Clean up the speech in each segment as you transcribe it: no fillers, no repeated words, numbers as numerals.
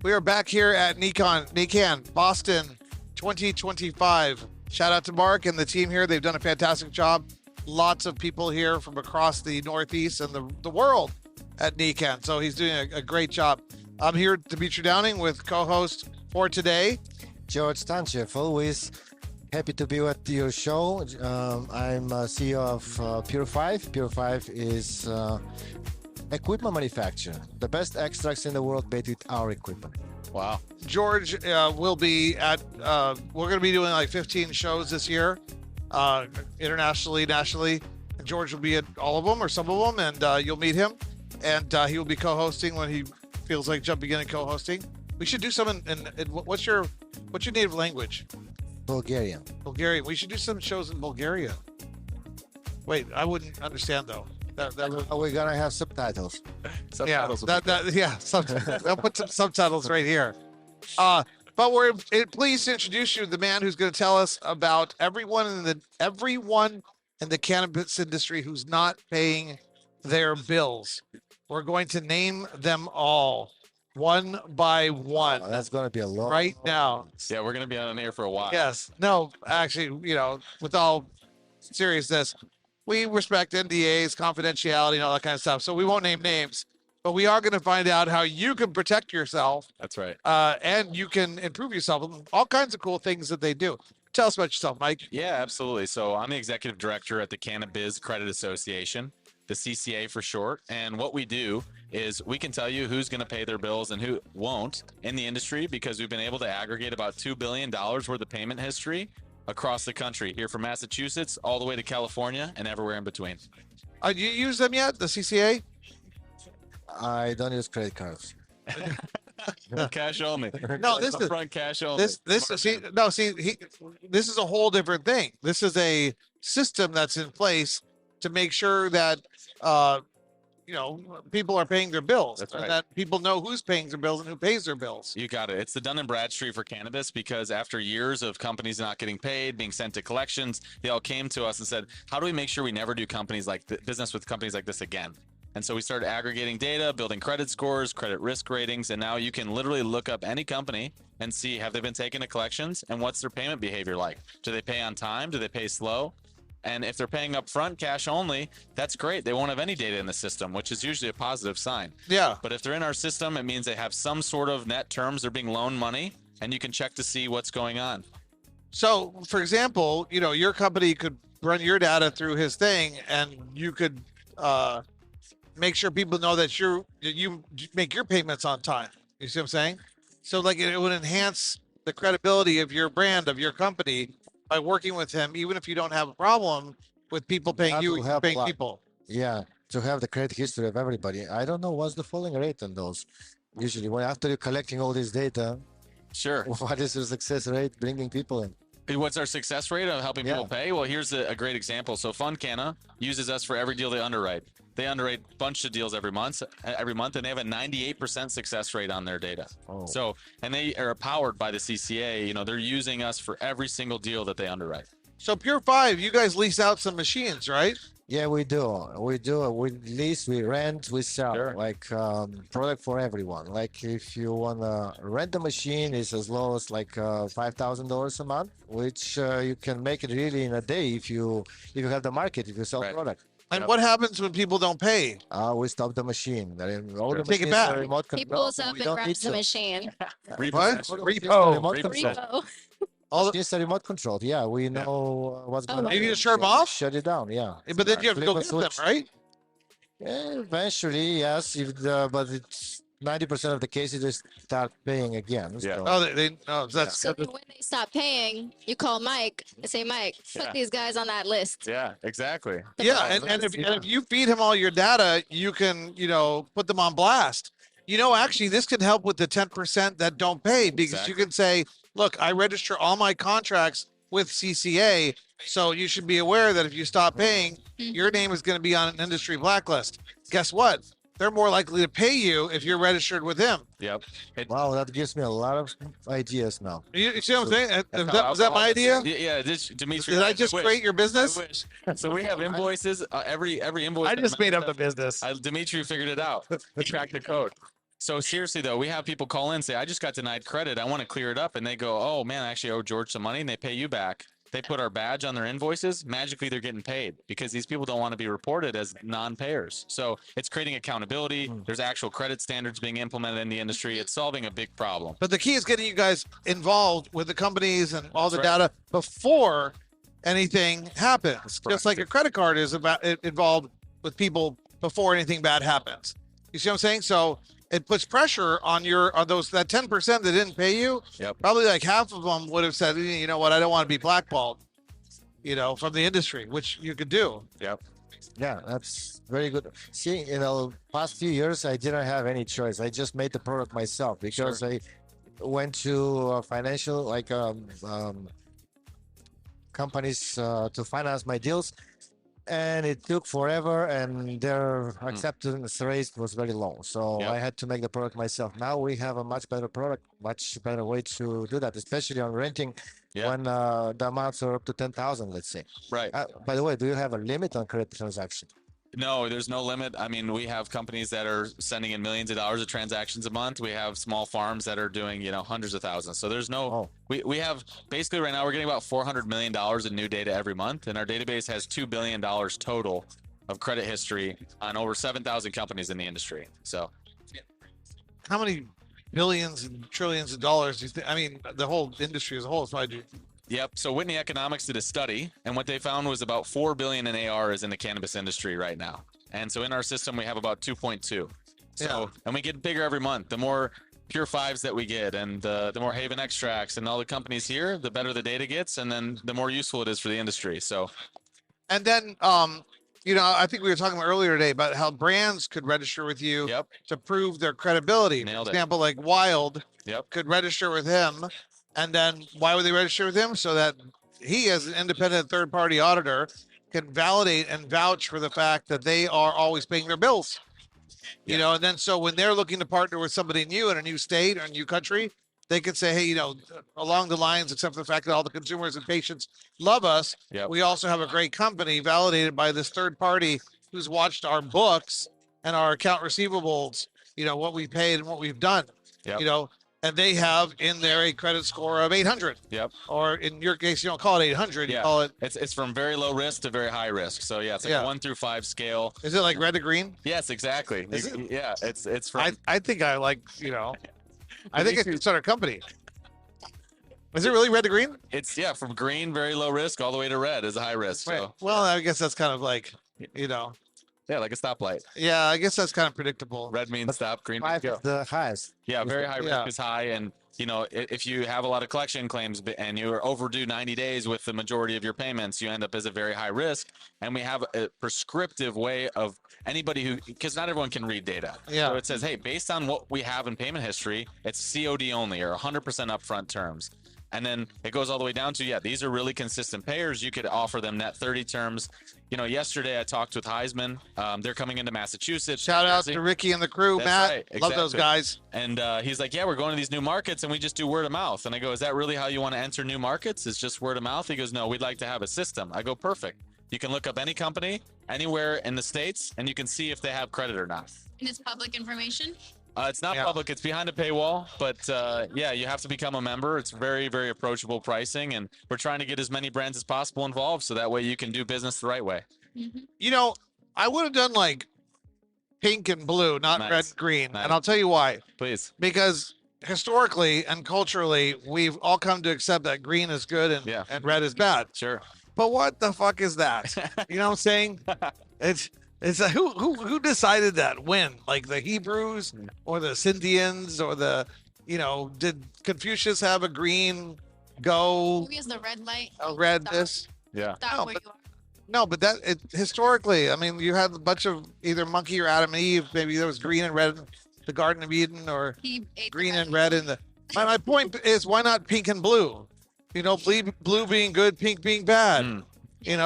We are back here at Necann Boston 2025. Shout out to Mark and the team here. They've done a fantastic job. Lots of people here from across the Northeast and the world at Necann. So he's doing a great job. I'm here, Dimitri Downing, with co-host for today, George Stanchev. Always happy to be at your show. I'm CEO of Pure 5. Pure 5 is equipment manufacturer. The best extracts in the world made with our equipment. Wow. George will be at, we're going to be doing like 15 shows this year, internationally, nationally. And George will be at all of them or some of them, and you'll meet him. And he will be co-hosting when he feels like jumping in and co-hosting. We should do some in what's your native language? Bulgarian. Bulgarian. We should do some shows in Bulgaria. Wait, I wouldn't understand though. We're gonna have subtitles. Subtitles. I'll put some subtitles right here. But we're pleased to introduce you to the man who's going to tell us about everyone in the cannabis industry who's not paying their bills. We're going to name them all one by one. Oh, that's gonna be a long right now. Yeah, we're gonna be on air for a while. Yes. No, actually, with all seriousness, we respect NDAs, confidentiality, and all that kind of stuff. So we won't name names, but we are going to find out how you can protect yourself. That's right. And you can improve yourself. All kinds of cool things that they do. Tell us about yourself, Mike. Yeah, absolutely. So I'm the executive director at the Cannabiz Credit Association, the CCA for short. And what we do is we can tell you who's going to pay their bills and who won't in the industry, because we've been able to aggregate about $2 billion worth of payment history across the country, here from Massachusetts all the way to California and everywhere in between. Do you use them yet, the CCA? I don't use credit cards. Cash only. No, this is front cash only. this is a whole different thing. This is a system that's in place to make sure that people are paying their bills. That's and right. that people know who's paying their bills and who pays their bills. You got it. It's the Dun & Bradstreet for cannabis, because after years of companies not getting paid, being sent to collections, they all came to us and said, how do we make sure we never do business with companies like this again? And so we started aggregating data, building credit scores, credit risk ratings, and now you can literally look up any company and see, have they been taken to collections, and what's their payment behavior like? Do they pay on time? Do they pay slow? And if they're paying up front, cash only, that's great. They won't have any data in the system, which is usually a positive sign. Yeah. But if they're in our system, it means they have some sort of net terms. They're being loaned money, and you can check to see what's going on. So, for example, your company could run your data through his thing, and you could make sure people know that you make your payments on time. You see what I'm saying? So, like, it would enhance the credibility of your brand, of your company, by working with him, even if you don't have a problem with people paying you, paying people. Yeah, to have the credit history of everybody. I don't know what's the falling rate on those. Usually, after you're collecting all this data, Sure. what is your success rate bringing people in? What's our success rate of helping people pay? Well, here's a great example. So Canna uses us for every deal they underwrite. They underwrite a bunch of deals every month, and they have a 98% success rate on their data. Oh. So, and they are powered by the CCA. They're using us for every single deal that they underwrite. So Pure 5, you guys lease out some machines, right? Yeah, we do. We lease, we rent, we sell. Sure. Like product for everyone. Like if you wanna rent a machine, it's as low as like $5,000 a month, which you can make it really in a day if you have the market, if you sell Right. product. And what happens when people don't pay? We stop the machine. All the Take it machines back. are remote He control, pulls so up we and don't grabs need the to. machine. What? Remote Repo. control. Repo. All the, Machines are remote controlled. Yeah, we know what's going on. Maybe you just shut them off? Shut it down. Yeah. but then you have to go Flip get a them, switch. right? Yeah, eventually, yes. But it's 90% of the cases they start paying again. Yeah. So. Oh, that's So when they stop paying, you call Mike and say, Mike, put Yeah. these guys on that list. Yeah, exactly. yeah. And if you feed him all your data, you can put them on blast. Actually, this can help with the 10% that don't pay, because you Exactly. can say, look, I register all my contracts with CCA, so you should be aware that if you stop paying, your name is going to be on an industry blacklist. Guess what? They're more likely to pay you if you're registered with him. Yep. Wow, that gives me a lot of ideas now. You see what I'm saying? That's Was that my idea? Yeah, Dimitri. Did I just wish. create your I business? wish. So we have invoices. Every invoice. I that just made up the matches business. Dimitri figured it out. He cracked the code. So seriously though, we have people call in and say, I just got denied credit. I want to clear it up. And they go, oh man, I actually owe George some money, and they pay you back. They put our badge on their invoices. Magically, they're getting paid because these people don't want to be reported as non-payers. So it's creating accountability. There's actual credit standards being implemented in the industry. It's solving a big problem. But the key is getting you guys involved with the companies and all the That's right. data before anything happens. That's Just like a credit card is involved with people before anything bad happens. You see what I'm saying? So it puts pressure on that 10% that didn't pay you. Yep. Probably like half of them would have said, you know what, I don't want to be blackballed, from the industry, which you could do. Yep. Yeah, that's very good. See, past few years, I didn't have any choice. I just made the product myself because I went to financial companies to finance my deals, and it took forever, and their acceptance rate was very low. So I had to make the product myself. Now we have a much better product, much better way to do that, especially on renting when the amounts are up to 10,000, let's say. Right. By the way, do you have a limit on credit transaction? No, there's no limit. I mean, we have companies that are sending in millions of dollars of transactions a month. We have small farms that are doing, hundreds of thousands. So there's no, we have basically right now we're getting about $400 million in new data every month. And our database has $2 billion total of credit history on over 7,000 companies in the industry. So How many billions and trillions of dollars do you think? I mean, the whole industry as a whole is probably. Yep. So Whitney Economics did a study, and what they found was about 4 billion in AR is in the cannabis industry right now. And so in our system, we have about 2.2. So, and we get bigger every month. The more Pure Fives that we get, and the more Haven Extracts and all the companies here, the better the data gets, and then the more useful it is for the industry. So, and then, I think we were talking earlier today about how brands could register with you to prove their credibility. Nailed For it. example, like Wild could register with him. And then why would they register with him? So that he, as an independent third-party auditor, can validate and vouch for the fact that they are always paying their bills. And then so when they're looking to partner with somebody new in a new state or a new country, they could say, hey, along the lines, except for the fact that all the consumers and patients love us, we also have a great company validated by this third party who's watched our books and our account receivables, what we paid and what we've done, and they have in there a credit score of 800. Yep. Or in your case, you don't call it 800, you call it. It's from very low risk to very high risk. So it's like a 1 through 5 scale. Is it like red to green? Yes, exactly. Is it? Yeah, it's from. I think I like, I think I could start a company. Is it really red to green? It's from green, very low risk, all the way to red is a high risk. Right. So Well, I guess that's kind of like, like a stoplight. Yeah, I guess that's kind of predictable. Red means stop, green means 5 go. is the highest. Yeah, very high risk is high. And, if you have a lot of collection claims and you're overdue 90 days with the majority of your payments, you end up as a very high risk. And we have a prescriptive way of anybody because not everyone can read data. Yeah. So it says, hey, based on what we have in payment history, it's COD only or 100% upfront terms. And then it goes all the way down to, these are really consistent payers. You could offer them net 30 terms. Yesterday I talked with Heisman. They're coming into Massachusetts. Shout out to Ricky and the crew, That's Matt. right, Love those exactly. guys. And he's like, we're going to these new markets and we just do word of mouth. And I go, is that really how you want to enter new markets? It's just word of mouth? He goes, no, we'd like to have a system. I go, perfect. You can look up any company anywhere in the States and you can see if they have credit or not. And it's public information? It's not public. It's behind a paywall, but you have to become a member. It's very, very approachable pricing, and we're trying to get as many brands as possible involved, so that way you can do business the right way. Mm-hmm. I would have done like pink and blue, not red and green, Nice. and I'll tell you why. Please. Because historically and culturally, we've all come to accept that green is good and red is bad. Sure. But what the fuck is that? You know what I'm saying? It's like, who decided that? When? Like the Hebrews or the Scythians or did Confucius have a green go? Maybe it's the red light. A red this? Yeah. Stop No, where but- you are. No, but historically, I mean, you had a bunch of either monkey or Adam and Eve. Maybe there was green and red in the Garden of Eden, or He ate the green and red. red in the. My point is, why not pink and blue? Blue being good, pink being bad.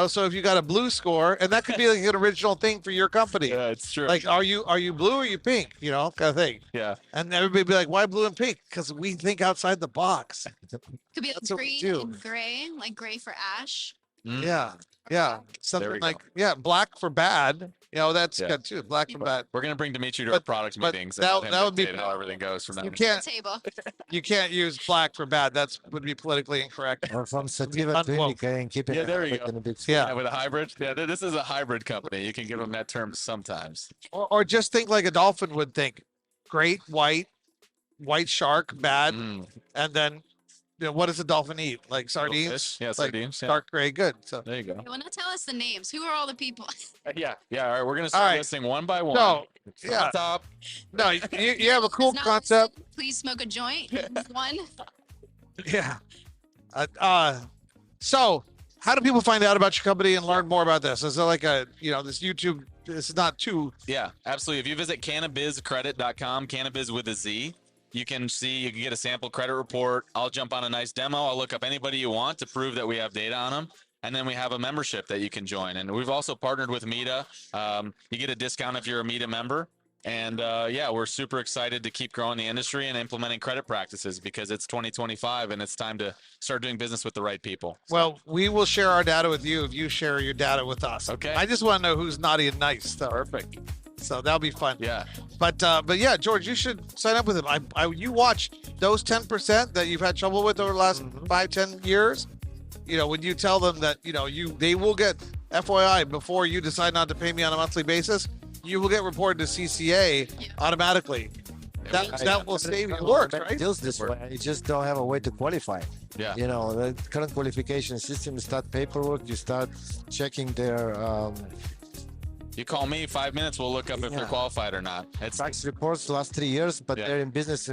So if you got a blue score, and that could be like an original thing for your company. Yeah, it's true. Like, are you blue or are you pink? Kind of thing. Yeah. And everybody be like, why blue and pink? Because we think outside the box. Could be That's what we green do. and gray, like gray for ash. Yeah. Yeah. There Something we like, go. black for bad, You know, that's Yeah. good too. Black combat. We're gonna bring Dimitri to our But- product but meetings. that- and let him that would be- dictate how everything goes from You there. can't Table. use black for bad. That's would be politically incorrect. Or from sativa to Unquote. indica and keep it. Yeah, there you in a big Yeah. Yeah, with a hybrid. Yeah, this is a hybrid company. You can give them that term sometimes. Or just think like a dolphin would think. Great white shark, bad, Mm, and then what does a dolphin eat? Like sardines? fish. Yeah, Like sardines. Yeah. dark gray, good. So There you go. Well, now tell us the names. Who are all the people? Yeah. Yeah. All right. We're gonna All start right. listing one by one. no, From yeah, the top. no, you have a cool It's not concept. listed. Please smoke a joint. One. Yeah. So how do people find out about your company and learn more about this? Is it like this YouTube? This is not too. Yeah, absolutely. If you visit cannabizcredit.com, cannabis with a Z, you can get a sample credit report. I'll jump on a nice demo. I'll look up anybody you want to prove that we have data on them. And then we have a membership that you can join. And we've also partnered with Meta. You get a discount if you're a Meta member. And yeah, we're super excited to keep growing the industry and implementing credit practices because it's 2025 and it's time to start doing business with the right people. Well, we will share our data with you if you share your data with us. Okay. I just want to know who's naughty and nice. So, Perfect. so that'll be fun. Yeah. But yeah, George, you should sign up with him. You watch those 10% that you've had trouble with over the last 5-10 years. When you tell them that they will get FYI before you decide not to pay me on a monthly basis, you will get reported to CCA Yeah. automatically. That will save you work, right? Deals this way. You just don't have a way to qualify. Yeah. The current qualification system, you start paperwork, you start checking their You call me 5 minutes, we'll look up if they're Yeah. qualified or not. It's tax reports last 3 years, but Yeah. they're in business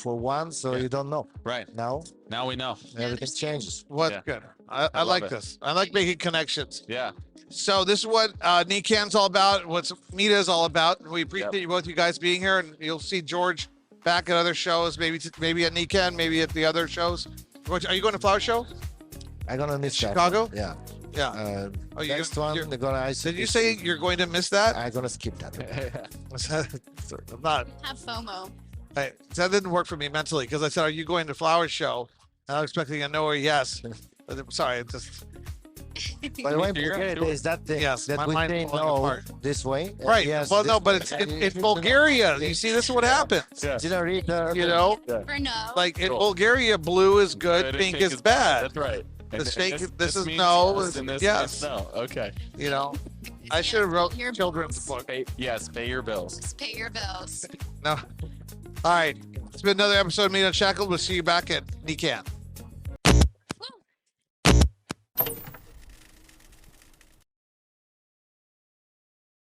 for one, so Yeah. you don't know. right. Now Now we know. everything there's- changes. What's Yeah. good? I love like it. this. I like making connections. Yeah. So this is what Necann's all about. What Meta is all about. We appreciate you both you guys being here, and you'll see George back at other shows. Maybe at Necann, maybe at the other shows. Are you going to Flower Show? I'm gonna miss that. Chicago? Yeah. Yeah. Oh, Next one, they're gonna. Did you say you're going to miss that? I'm gonna skip that. I'm not. Have FOMO. That didn't work for me mentally because I said, "Are you going to Flower Show?" And I was expecting a no or yes. But sorry, it just By the way, You're Bulgaria, sure. there's that thing Yes, my that we mind say falling no apart. this way. right. Yes, Well, this no, but way. it's And you it's need to know. Bulgaria. You see, this is what happens. Yeah. Didn't read the. For no. Like in Cool. Bulgaria, blue is good, Good and pink pink is bad. That's right. The And snake- this is means no, yes, this and is this yes. means no. Okay. I should have wrote Your children's bills. book. Yes, pay your bills. Just pay your bills. No. All right. It's been another episode of Meet Unshackled. We'll see you back at Necann.